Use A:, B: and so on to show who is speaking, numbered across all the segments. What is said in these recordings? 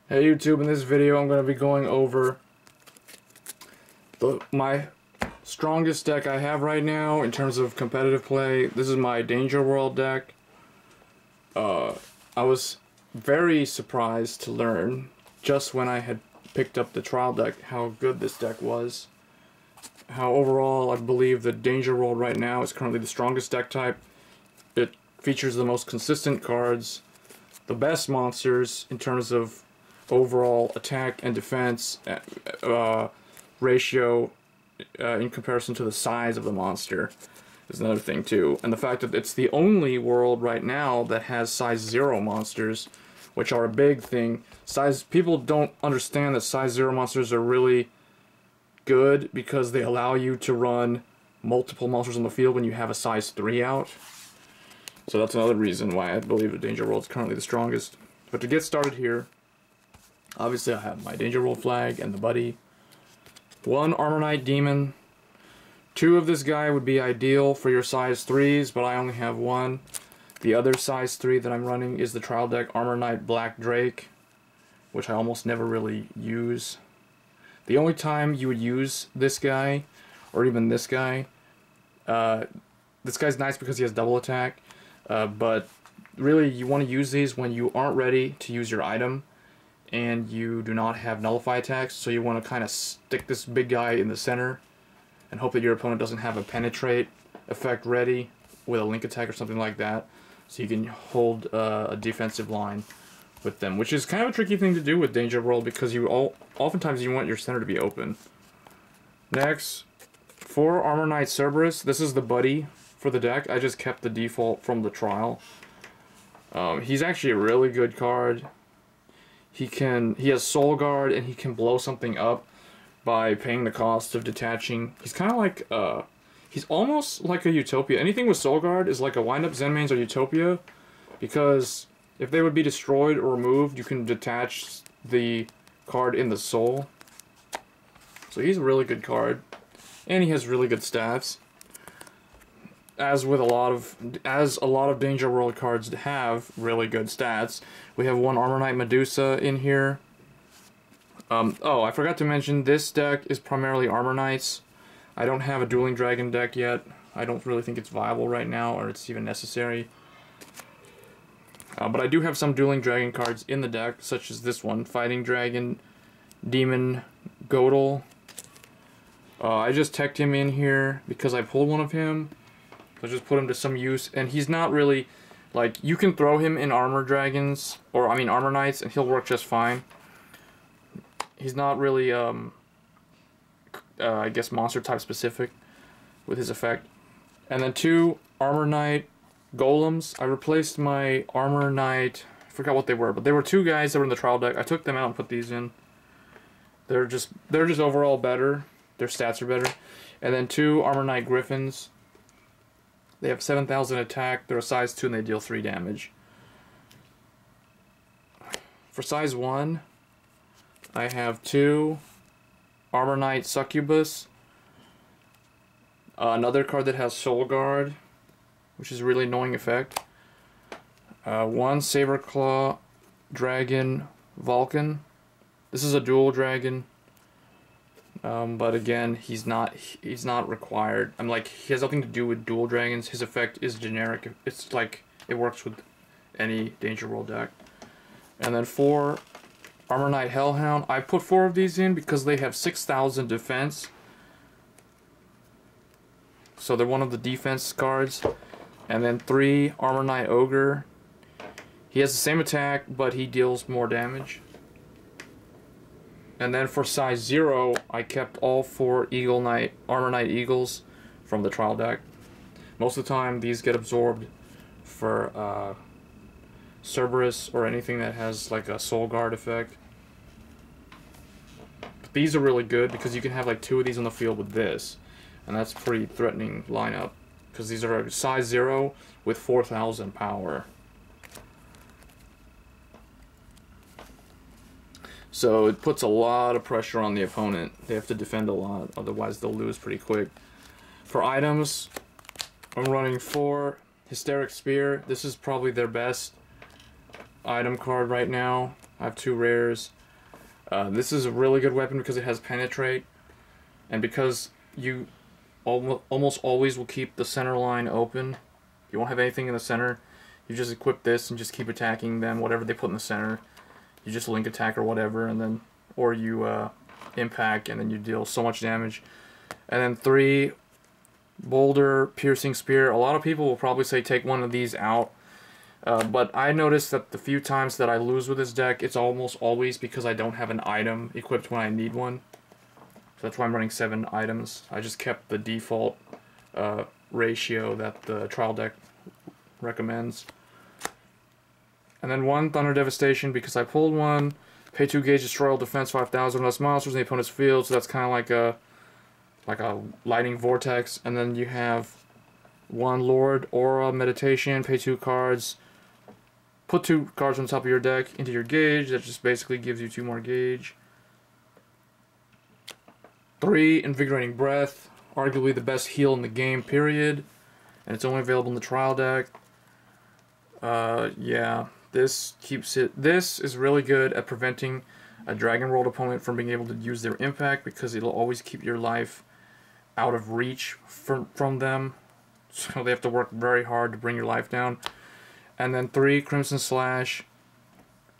A: Hey YouTube, in this video I'm going to be going over my strongest deck I have right now in terms of competitive play. This is my Danger World deck. I was very surprised to learn just when I had picked up the trial deck how good this deck was. How overall I believe that Danger World right now is currently the strongest deck type. It features the most consistent cards, the best monsters in terms of overall attack and defense ratio in comparison to the size of the monster is another thing too. And the fact that it's the only world right now that has size 0 monsters, which are a big thing. People don't understand that size 0 monsters are really good because they allow you to run multiple monsters on the field when you have a size 3 out. So that's another reason why I believe the Danger World is currently the strongest. But to get started here, obviously I have my Danger World flag and the buddy. 1 Armorknight Demon. 2 of this guy would be ideal for your size 3s, but I only have 1. The other size 3 that I'm running is the trial deck Armorknight Black Drake, which I almost never really use. The only time you would use this guy, or even this guy, this guy's nice because he has double attack, but really you want to use these when you aren't ready to use your item and you do not have nullify attacks, so you want to kind of stick this big guy in the center and hope that your opponent doesn't have a penetrate effect ready with a link attack or something like that, so you can hold a defensive line with them, which is kind of a tricky thing to do with Danger World because oftentimes you want your center to be open. Next, 4 Armorknight Cerberus. This is the buddy for the deck. I just kept the default from the trial. He's actually a really good card. He has Soul Guard and he can blow something up by paying the cost of detaching. He's kind of like he's almost like a Utopia. Anything with Soul Guard is like a wind-up Zenmains or Utopia, because if they would be destroyed or removed, you can detach the card in the soul. So he's a really good card, and he has really good stats. As a lot of Danger World cards have really good stats. We have 1 Armorknight Medusa in here. Oh, I forgot to mention, this deck is primarily Armor Knights. I don't have a Dueling Dragon deck yet. I don't really think it's viable right now, or it's even necessary. But I do have some Dueling Dragon cards in the deck, such as this one, Fighting Dragon, Demongodol. I just teched him in here because I pulled one of him. So just put him to some use, and he's not really, like, you can throw him in Armor Dragons, or I mean Armor Knights, and he'll work just fine. He's not really, I guess, monster type specific with his effect. And then 2 Armorknight Golems. I replaced my Armorknight, I forgot what they were, but they were 2 guys that were in the trial deck. I took them out and put these in. They're just overall better. Their stats are better. And then 2 Armorknight Griffins. They have 7,000 attack, they're a size 2 and they deal 3 damage. For size 1, I have 2 Armorknight Succubus. Another card that has Soul Guard, which is a really annoying effect. 1 Saberclaw Dragon Vulken. This is a dual dragon. But again, he's not required. He has nothing to do with dual dragons. His effect is generic. It's like it works with any Danger World deck. And then 4 Armorknight Hellhound. I put 4 of these in because they have 6,000 defense. So they're one of the defense cards. And then 3 Armorknight Ogre. He has the same attack, but he deals more damage. And then for size 0, I kept all 4 Armorknight Eagles from the trial deck. Most of the time, these get absorbed for Cerberus or anything that has like a Soul Guard effect. But these are really good because you can have like 2 of these on the field with this, and that's a pretty threatening lineup because these are size 0 with 4,000 power. So it puts a lot of pressure on the opponent. They have to defend a lot, otherwise they'll lose pretty quick. For items, I'm running 4 Hysteric Spear. This is probably their best item card right now. I have 2 rares. This is a really good weapon because it has penetrate, and because you almost always will keep the center line open. You won't have anything in the center. You just equip this and just keep attacking them, whatever they put in the center. You just link attack or whatever, and then, or you impact, and then you deal so much damage. And then 3, Boulder, Piercing Spear. A lot of people will probably say take one of these out. But I noticed that the few times that I lose with this deck, it's almost always because I don't have an item equipped when I need one. So that's why I'm running 7 items. I just kept the default ratio that the trial deck recommends. And then 1 Thunder Devastation because I pulled one. Pay 2 gauge, destroy all defense 5,000 less monsters in the opponent's field. So that's kind of like a lightning vortex. And then you have 1 Lord Aura Meditation. Pay 2 cards. Put 2 cards on top of your deck into your gauge. That just basically gives you 2 more gauge. 3 Invigorating Breath. Arguably the best heal in the game, period. And it's only available in the trial deck. Yeah, this keeps it. This is really good at preventing a dragon rolled opponent from being able to use their impact because it'll always keep your life out of reach from them. So they have to work very hard to bring your life down. And then 3 Crimson Slash.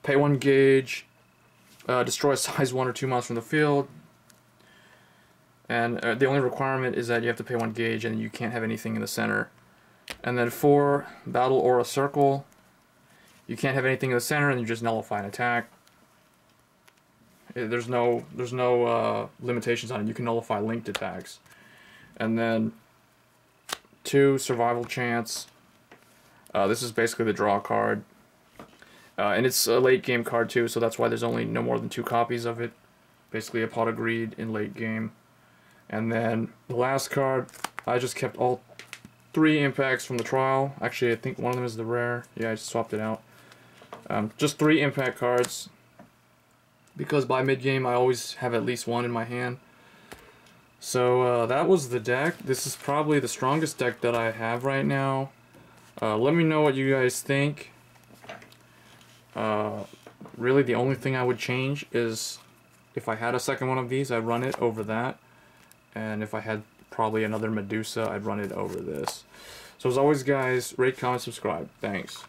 A: Pay 1 gauge. Destroy a size 1 or 2 monsters from the field. And the only requirement is that you have to pay 1 gauge and you can't have anything in the center. And then 4 Battle Aura Circle. You can't have anything in the center and you just nullify an attack. There's no limitations on it. You can nullify linked attacks. And then 2 Survival Chance. This is basically the draw card. And it's a late game card too, so that's why there's only no more than 2 copies of it. Basically a Pot of Greed in late game. And then the last card, I just kept all 3 impacts from the trial. Actually, I think one of them is the rare. Yeah, I just swapped it out. Just 3 impact cards. Because by mid-game, I always have at least 1 in my hand. So that was the deck. This is probably the strongest deck that I have right now. Let me know what you guys think. Really, the only thing I would change is if I had a second one of these, I'd run it over that. And if I had probably another Medusa, I'd run it over this. So as always, guys, rate, comment, subscribe. Thanks.